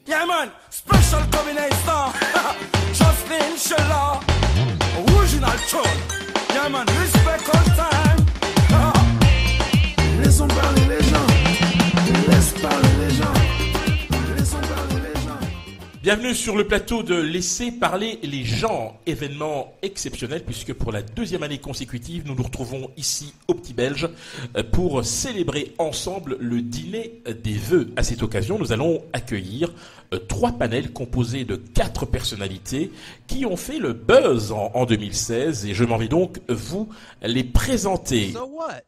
Yeah man, special combination. Jocelyn Sheila, original tune. Yeah man, respect all time. Laissons parler les gens. Laisse parler les gens. Laissons parler les gens. Bienvenue sur le plateau de Laisser parler les gens, événement exceptionnel puisque pour la deuxième année consécutive, nous nous retrouvons ici au Petit Belge pour célébrer ensemble le dîner des vœux. À cette occasion, nous allons accueillir 3 panels composés de 4 personnalités qui ont fait le buzz en 2016 et je m'en vais donc vous les présenter. So what?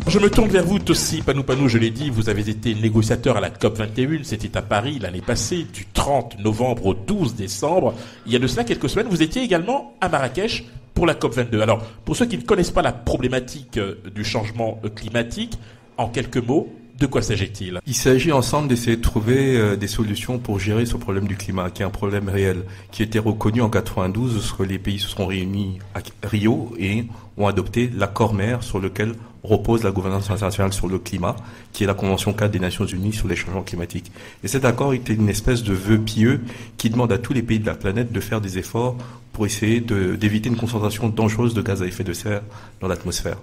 Je me tourne vers vous, Tossi Panou, je l'ai dit, vous avez été négociateur à la COP21, c'était à Paris l'année passée, du 30 novembre au 12 décembre. Il y a de cela quelques semaines, vous étiez également à Marrakech pour la COP22. Alors, pour ceux qui ne connaissent pas la problématique du changement climatique, en quelques mots, de quoi s'agit-il ? Il s'agit ensemble d'essayer de trouver des solutions pour gérer ce problème du climat, qui est un problème réel, qui était reconnu en 92, lorsque les pays se sont réunis à Rio et ont adopté l'accord mer sur lequel repose la gouvernance internationale sur le climat, qui est la Convention 4 des Nations Unies sur les changements climatiques. Et cet accord était une espèce de vœu pieux qui demande à tous les pays de la planète de faire des efforts pour essayer d'éviter une concentration dangereuse de gaz à effet de serre dans l'atmosphère.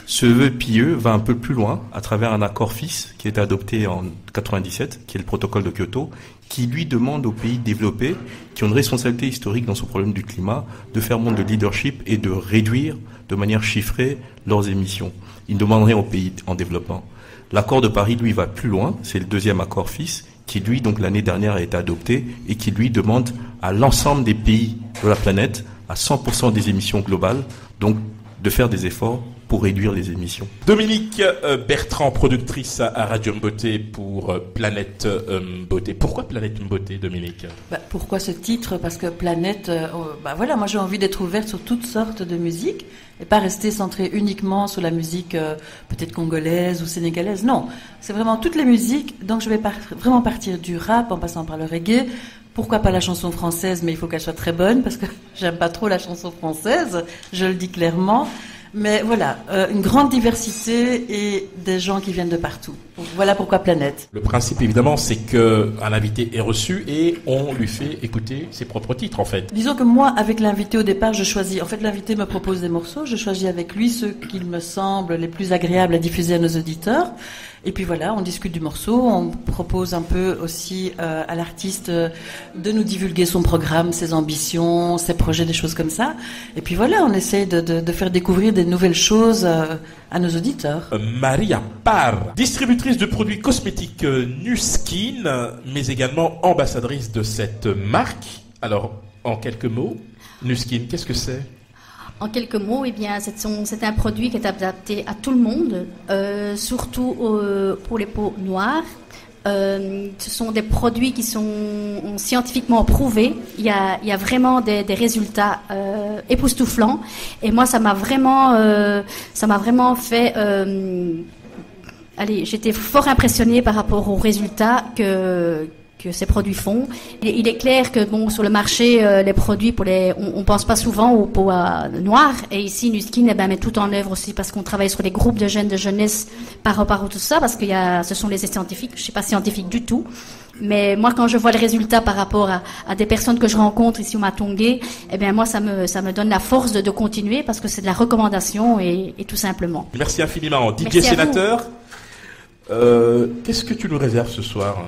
Ce vœu pieux va un peu plus loin à travers un accord FIS qui a été adopté en 97, qui est le protocole de Kyoto, qui lui demande aux pays développés, qui ont une responsabilité historique dans ce problème du climat, de faire montre de leadership et de réduire de manière chiffrée leurs émissions. Il demanderait aux pays en développement. L'accord de Paris, lui, va plus loin. C'est le deuxième accord FIS qui, lui, donc l'année dernière a été adopté et qui, lui, demande à l'ensemble des pays de la planète, à 100% des émissions globales, donc de faire des efforts pour réduire les émissions. Dominique Bertrand, productrice à Radio Beauté pour Planète Beauté. Pourquoi Planète Beauté, Dominique ? Pourquoi ce titre ? Parce que Planète, voilà, moi j'ai envie d'être ouverte sur toutes sortes de musique et pas rester centrée uniquement sur la musique peut-être congolaise ou sénégalaise. Non, c'est vraiment toutes les musiques. Donc je vais vraiment partir du rap en passant par le reggae. Pourquoi pas la chanson française, mais il faut qu'elle soit très bonne parce que j'aime pas trop la chanson française, je le dis clairement. Mais voilà, une grande diversité et des gens qui viennent de partout. Voilà pourquoi Planète. Le principe, évidemment, c'est qu'un invité est reçu et on lui fait écouter ses propres titres, en fait. Disons que moi, avec l'invité au départ, je choisis. En fait, l'invité me propose des morceaux. Je choisis avec lui ceux qu'il me semble les plus agréables à diffuser à nos auditeurs. Et puis voilà, on discute du morceau, on propose un peu aussi à l'artiste de nous divulguer son programme, ses ambitions, ses projets, des choses comme ça. Et puis voilà, on essaie de faire découvrir des nouvelles choses à nos auditeurs. Maria Parr, distributrice de produits cosmétiques Nuskin, mais également ambassadrice de cette marque. Alors, en quelques mots, Nuskin, qu'est-ce que c'est ? En quelques mots, eh bien, c'est un produit qui est adapté à tout le monde, surtout pour les peaux noires. Ce sont des produits qui sont scientifiquement prouvés. Il y a vraiment des résultats époustouflants. Et moi, ça m'a vraiment fait. J'étais fort impressionnée par rapport aux résultats que ces produits font. Il est clair que sur le marché, les produits on pense pas souvent aux peaux noires. Et ici, Nuskin, met tout en œuvre aussi parce qu'on travaille sur les groupes de jeunes de jeunesse par rapport à tout ça, parce que ce sont les scientifiques. Je suis pas scientifique du tout. Mais moi, quand je vois les résultats par rapport à des personnes que je rencontre ici au Matongé, eh bien, moi, ça me donne la force de continuer parce que c'est de la recommandation et tout simplement. Merci infiniment. DJ Merci Sénateur, qu'est-ce que tu nous réserves ce soir ?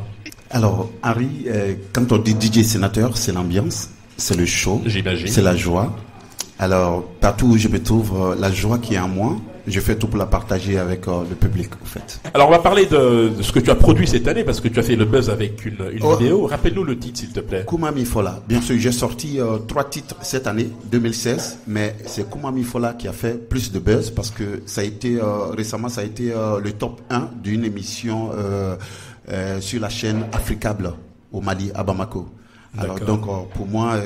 Alors, Harry, quand on dit DJ Sénateur, c'est l'ambiance, c'est le show, j'imagine, c'est la joie. Alors, partout où je me trouve, la joie qui est en moi, je fais tout pour la partager avec le public, en fait. Alors, on va parler de ce que tu as produit cette année, parce que tu as fait le buzz avec une vidéo. Rappelle-nous le titre, s'il te plaît. Kumami Fola. Bien sûr, j'ai sorti 3 titres cette année, 2016, mais c'est Kumami Fola qui a fait plus de buzz, parce que ça a été, récemment, ça a été le top 1 d'une émission sur la chaîne Africable au Mali, à Bamako. Alors donc pour moi,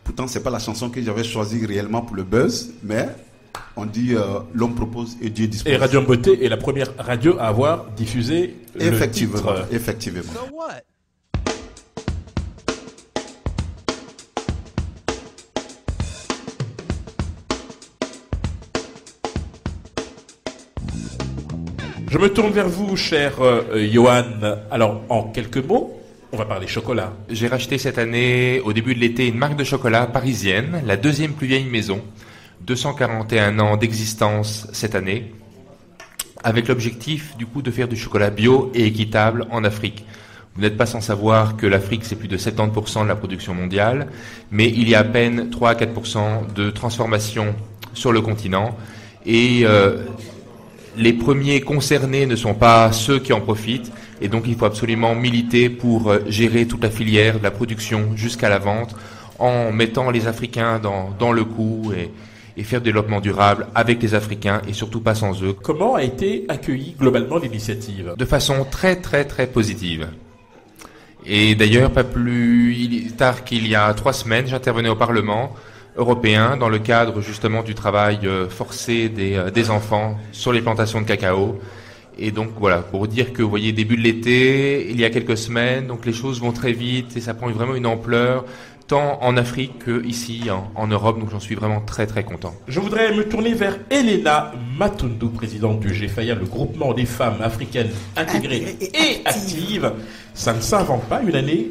pourtant c'est pas la chanson que j'avais choisie réellement pour le buzz, mais on dit l'homme propose et Dieu dispose. Et Radio Beauté est la première radio à avoir diffusé le titre. Effectivement. So what? Je me tourne vers vous, cher Johan. Alors, en quelques mots, on va parler chocolat. J'ai racheté cette année, au début de l'été, une marque de chocolat parisienne, la deuxième plus vieille maison, 241 ans d'existence cette année, avec l'objectif, du coup, de faire du chocolat bio et équitable en Afrique. Vous n'êtes pas sans savoir que l'Afrique, c'est plus de 70% de la production mondiale, mais il y a à peine 3 à 4% de transformation sur le continent, et les premiers concernés ne sont pas ceux qui en profitent, et donc il faut absolument militer pour gérer toute la filière de la production jusqu'à la vente, en mettant les Africains dans le coup et faire du développement durable avec les Africains et surtout pas sans eux. Comment a été accueillie globalement l'initiative? De façon très très très positive. Et d'ailleurs, pas plus tard qu'il y a 3 semaines, j'intervenais au Parlement européen dans le cadre justement du travail forcé des enfants sur les plantations de cacao. Et donc voilà, pour dire que vous voyez, début de l'été, il y a quelques semaines, donc les choses vont très vite et ça prend vraiment une ampleur, tant en Afrique qu'ici en Europe, donc j'en suis vraiment très très content. Je voudrais me tourner vers Elena Matundu, présidente du GFAIA, le groupement des femmes africaines intégrées et actives. Ça ne s'invente pas, une année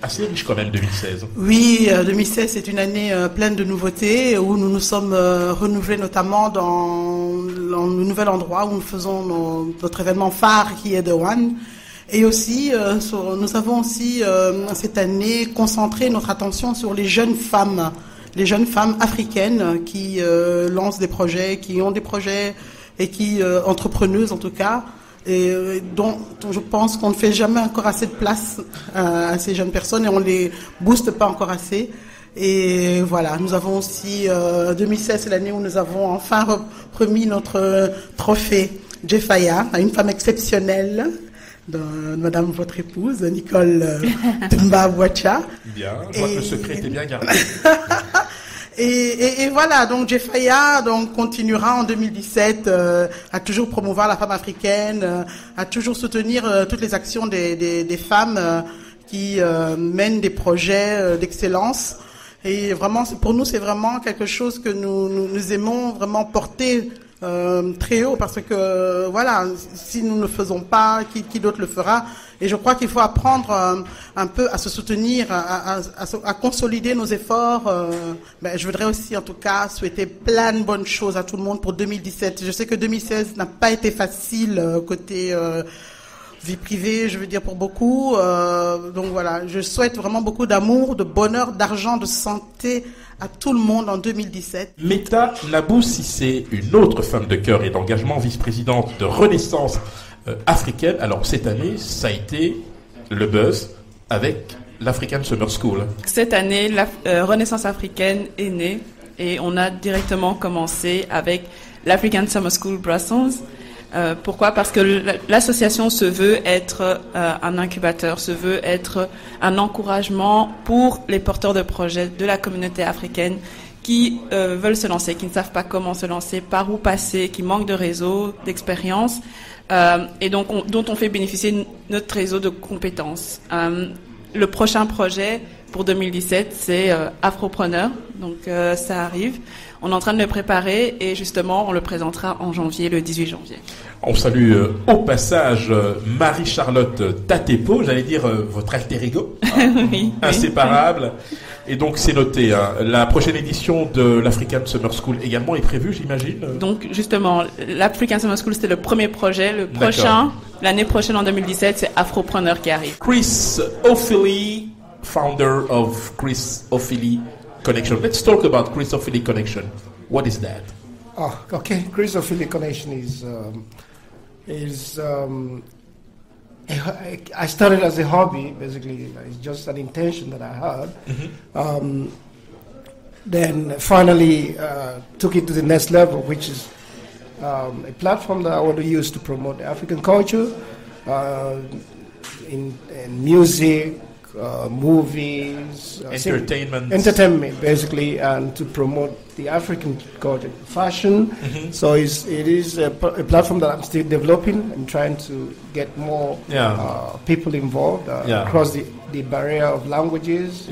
assez riche quand même, 2016. Oui, 2016 c'est une année pleine de nouveautés où nous nous sommes renouvelés notamment dans le nouvel endroit où nous faisons notre événement phare qui est The One. Et aussi, nous avons aussi cette année concentré notre attention sur les jeunes femmes africaines qui lancent des projets, qui ont des projets et qui entrepreneuses en tout cas. Et dont je pense qu'on ne fait jamais encore assez de place à ces jeunes personnes et on les booste pas encore assez. Et voilà, nous avons aussi 2016, c'est l'année où nous avons enfin remis notre trophée GFAIA à une femme exceptionnelle, de Madame votre épouse, Nicole Tumba-Bouacha. Bien, je vois que le secret était bien gardé. Et voilà, donc GFAIA donc continuera en 2017 à toujours promouvoir la femme africaine, à toujours soutenir toutes les actions des femmes qui mènent des projets d'excellence. Et vraiment, pour nous, c'est vraiment quelque chose que nous aimons vraiment porter très haut, parce que voilà, si nous ne le faisons pas, qui d'autre le fera? Et je crois qu'il faut apprendre un peu à se soutenir, à consolider nos efforts. Je voudrais aussi en tout cas souhaiter plein de bonnes choses à tout le monde pour 2017. Je sais que 2016 n'a pas été facile côté vie privée, je veux dire, pour beaucoup. Donc voilà, je souhaite vraiment beaucoup d'amour, de bonheur, d'argent, de santé à tout le monde en 2017. Meta Nabou Cissé, une autre femme de cœur et d'engagement, vice-présidente de Renaissance africaine. Alors cette année, ça a été le buzz avec l'African Summer School. Cette année, la Renaissance africaine est née et on a directement commencé avec l'African Summer School Brussels. Pourquoi? Parce que l'association se veut être un incubateur, se veut être un encouragement pour les porteurs de projets de la communauté africaine qui veulent se lancer, qui ne savent pas comment se lancer, par où passer, qui manquent de réseau, d'expérience, et donc dont on fait bénéficier notre réseau de compétences. Le prochain projet pour 2017, c'est Afropreneur, donc ça arrive. On est en train de le préparer et justement, on le présentera en janvier, le 18 janvier. On salue au passage Marie-Charlotte Tatepo, j'allais dire votre alter ego, Oui, inséparable. Oui. Et donc c'est noté, hein. La prochaine édition de l'African Summer School également est prévue, j'imagine. Donc justement, l'African Summer School, c'était le premier projet. Le prochain, l'année prochaine en 2017, c'est Afropreneur qui arrive. Chris Ofili, founder of Chris Ofili Connection. Let's talk about Chris Ofili Connection. What is that? Oh, okay. Chris Ofili Connection I started as a hobby, basically. It's just an intention that I had. Mm-hmm. Then finally took it to the next level, which is a platform that I want to use to promote African culture in music, movies, entertainment, basically, and to promote the African culture, fashion. Mm-hmm. So it is a platform that I'm still developing and trying to get more people involved across the barrier of languages,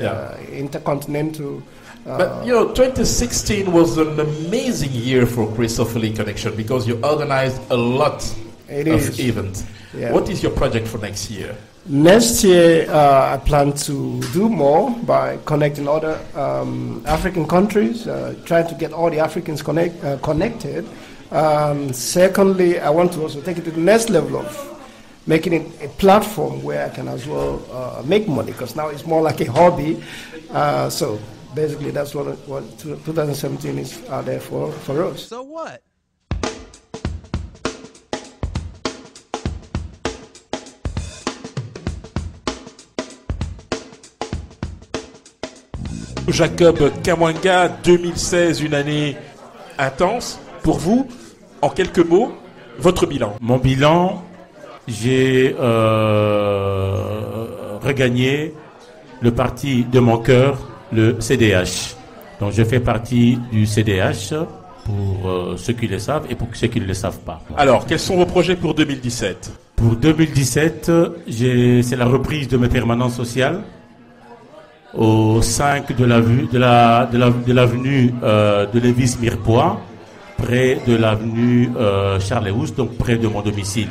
intercontinental. But 2016 was an amazing year for Chris Ofili Connection because you organized a lot of event. Yeah. What is your project for next year? Next year, I plan to do more by connecting other African countries, trying to get all the Africans connected. Secondly, I want to also take it to the next level of making it a platform where I can as well make money, because now it's more like a hobby. So basically, that's what 2017 is there for us. So what? Jacob Kamwanga, 2016, une année intense pour vous. En quelques mots, votre bilan. Mon bilan, j'ai regagné le parti de mon cœur, le CDH. Donc je fais partie du CDH pour ceux qui le savent et pour ceux qui ne le savent pas. Alors, quels sont vos projets pour 2017 ? Pour 2017, c'est la reprise de mes permanences sociales au 5 de l'avenue de Lévis-Mirepoix, près de l'avenue Charles-Hous, donc près de mon domicile.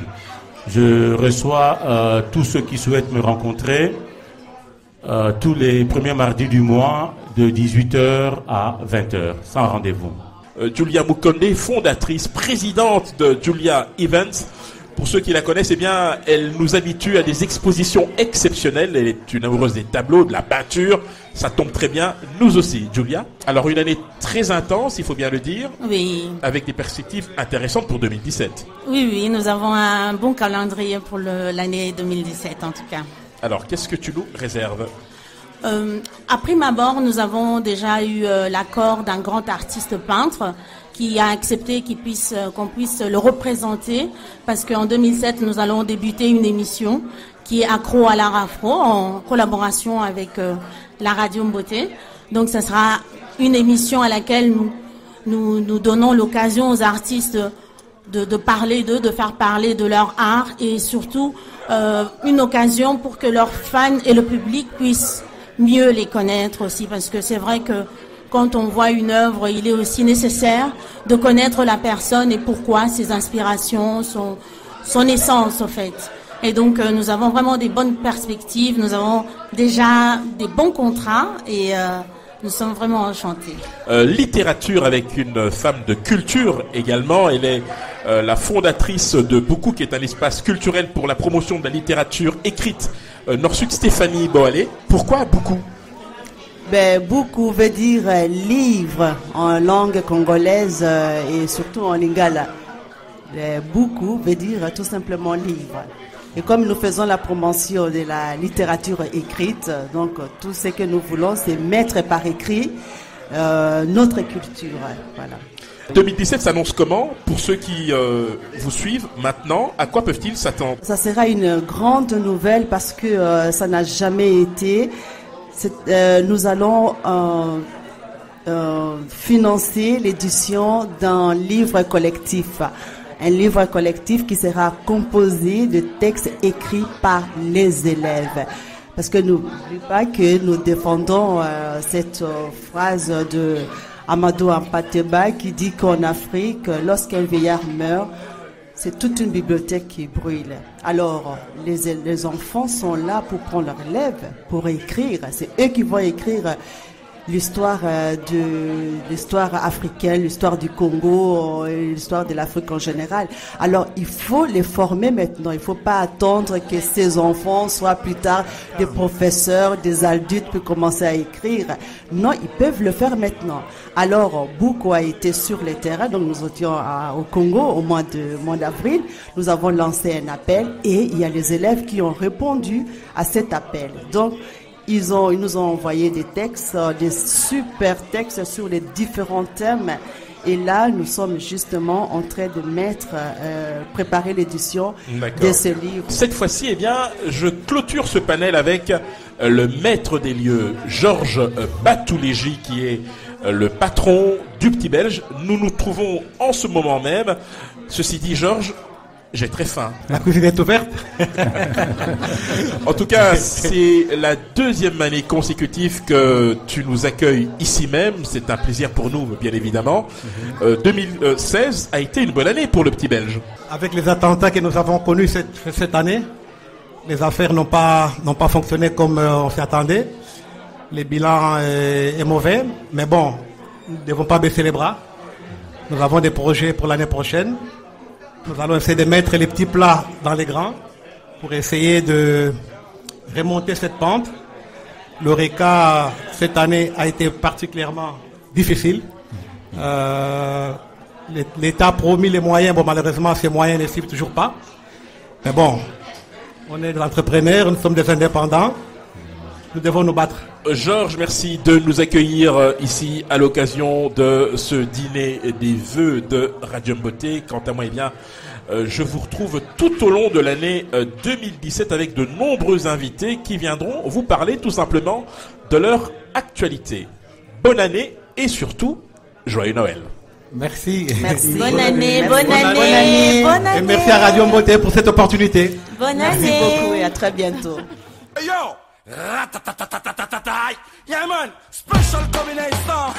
Je reçois tous ceux qui souhaitent me rencontrer tous les premiers mardis du mois de 18h à 20h, sans rendez-vous. Julia Mukonde, fondatrice, présidente de Julia Events. Pour ceux qui la connaissent, eh bien, elle nous habitue à des expositions exceptionnelles. Elle est une amoureuse des tableaux, de la peinture. Ça tombe très bien, nous aussi, Julia. Alors, une année très intense, il faut bien le dire. Oui. Avec des perspectives intéressantes pour 2017. Oui, nous avons un bon calendrier pour l'année 2017, en tout cas. Alors, qu'est-ce que tu nous réserves ? À prime abord, nous avons déjà eu l'accord d'un grand artiste peintre qui a accepté qu'on puisse le représenter, parce qu'en 2007, nous allons débuter une émission qui est Accro à l'art afro, en collaboration avec la radio Mboté. Donc, ça sera une émission à laquelle nous donnons l'occasion aux artistes de parler d'eux, de faire parler de leur art, et surtout une occasion pour que leurs fans et le public puissent mieux les connaître aussi, parce que c'est vrai que quand on voit une œuvre, il est aussi nécessaire de connaître la personne et pourquoi, ses inspirations, son essence, au fait. Et donc, nous avons vraiment des bonnes perspectives, nous avons déjà des bons contrats et nous sommes vraiment enchantés. Littérature avec une femme de culture également. Elle est la fondatrice de Beaucoup, qui est un espace culturel pour la promotion de la littérature écrite Nord-Sud. Stéphanie Boalé. Pourquoi Beaucoup ? Beaucoup veut dire livre en langue congolaise et surtout en lingala. Beaucoup veut dire tout simplement livre. Et comme nous faisons la promotion de la littérature écrite, donc tout ce que nous voulons, c'est mettre par écrit notre culture. Voilà. 2017 s'annonce comment pour ceux qui vous suivent maintenant? À quoi peuvent-ils s'attendre? Ça sera une grande nouvelle parce que ça n'a jamais été. Nous allons financer l'édition d'un livre collectif. Un livre collectif qui sera composé de textes écrits par les élèves. Parce que n'oubliez pas que nous défendons cette phrase de Amadou Ampateba qui dit qu'en Afrique, lorsqu'un vieillard meurt, c'est toute une bibliothèque qui brûle. Alors, les enfants sont là pour prendre leur relève, pour écrire. C'est eux qui vont écrire l'histoire africaine, l'histoire du Congo, l'histoire de l'Afrique en général. Alors, il faut les former maintenant. Il ne faut pas attendre que ces enfants soient plus tard des professeurs, des adultes pour commencer à écrire. Non, ils peuvent le faire maintenant. Alors, beaucoup a été sur le terrain. Donc, nous étions au Congo au mois d'avril. Nous avons lancé un appel et il y a les élèves qui ont répondu à cet appel. Donc, ils nous ont envoyé des textes, des super textes sur les différents thèmes. Et là, nous sommes justement en train de préparer l'édition de ce livre. Cette fois-ci, eh bien, je clôture ce panel avec le maître des lieux, Georges Batoulégi, qui est le patron du Petit Belge. Nous nous trouvons en ce moment même. Ceci dit, Georges, J'ai très faim. La cuisine est ouverte. En tout cas, c'est la deuxième année consécutive que tu nous accueilles ici même. C'est un plaisir pour nous, bien évidemment. 2016 a été une bonne année pour le Petit Belge. Avec les attentats que nous avons connus cette année, les affaires n'ont pas fonctionné comme on s'y attendait. Le bilan est mauvais, mais bon, nous ne devons pas baisser les bras. Nous avons des projets pour l'année prochaine. Nous allons essayer de mettre les petits plats dans les grands pour essayer de remonter cette pente. L'Oreca, cette année, a été particulièrement difficile. L'État a promis les moyens. Bon, malheureusement, ces moyens ne suivent toujours pas. Mais bon, on est des entrepreneurs, nous sommes des indépendants. Nous devons nous battre. Georges, merci de nous accueillir ici à l'occasion de ce dîner des vœux de Radium Beauté. Quant à moi, eh bien, je vous retrouve tout au long de l'année 2017 avec de nombreux invités qui viendront vous parler tout simplement de leur actualité. Bonne année et surtout, joyeux Noël. Merci. Merci. Bonne année, bonne année. Et merci à Radium Beauté pour cette opportunité. Bonne Merci année. beaucoup et à très bientôt. Yo! Yeah man, special combination.